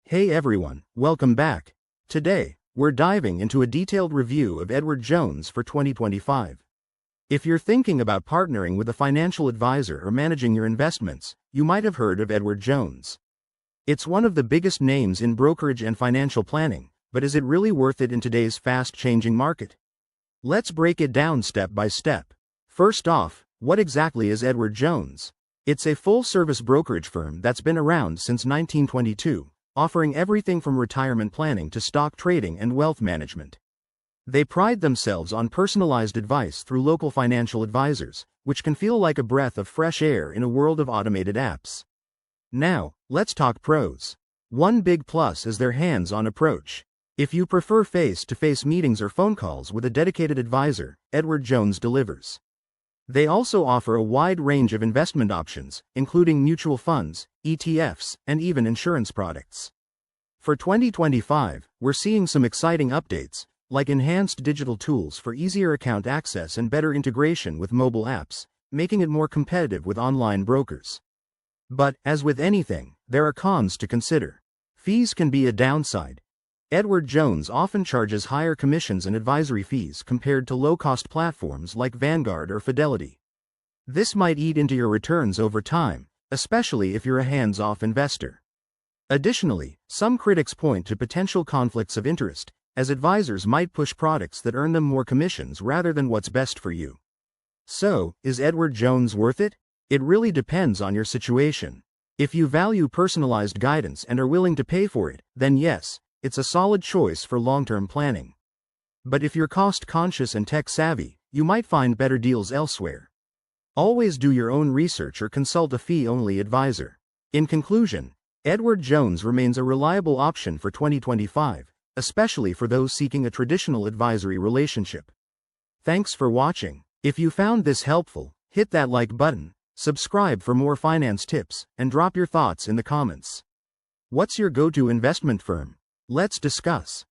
Hey everyone, welcome back. Today, we're diving into a detailed review of Edward Jones for 2025. If you're thinking about partnering with a financial advisor or managing your investments, you might have heard of Edward Jones. It's one of the biggest names in brokerage and financial planning, but is it really worth it in today's fast-changing market? Let's break it down step by step. First off, what exactly is Edward Jones? It's a full-service brokerage firm that's been around since 1922. Offering everything from retirement planning to stock trading and wealth management. They pride themselves on personalized advice through local financial advisors, which can feel like a breath of fresh air in a world of automated apps. Now, let's talk pros. One big plus is their hands-on approach. If you prefer face-to-face meetings or phone calls with a dedicated advisor, Edward Jones delivers. They also offer a wide range of investment options, including mutual funds, ETFs, and even insurance products. For 2025, we're seeing some exciting updates, like enhanced digital tools for easier account access and better integration with mobile apps, making it more competitive with online brokers. But, as with anything, there are cons to consider. Fees can be a downside. Edward Jones often charges higher commissions and advisory fees compared to low-cost platforms like Vanguard or Fidelity. This might eat into your returns over time, especially if you're a hands-off investor. Additionally, some critics point to potential conflicts of interest, as advisors might push products that earn them more commissions rather than what's best for you. So, is Edward Jones worth it? It really depends on your situation. If you value personalized guidance and are willing to pay for it, then yes, it's a solid choice for long-term planning. But if you're cost-conscious and tech-savvy, you might find better deals elsewhere. Always do your own research or consult a fee-only advisor. In conclusion, Edward Jones remains a reliable option for 2025, especially for those seeking a traditional advisory relationship. Thanks for watching. If you found this helpful, hit that like button, subscribe for more finance tips, and drop your thoughts in the comments. What's your go-to investment firm? Let's discuss.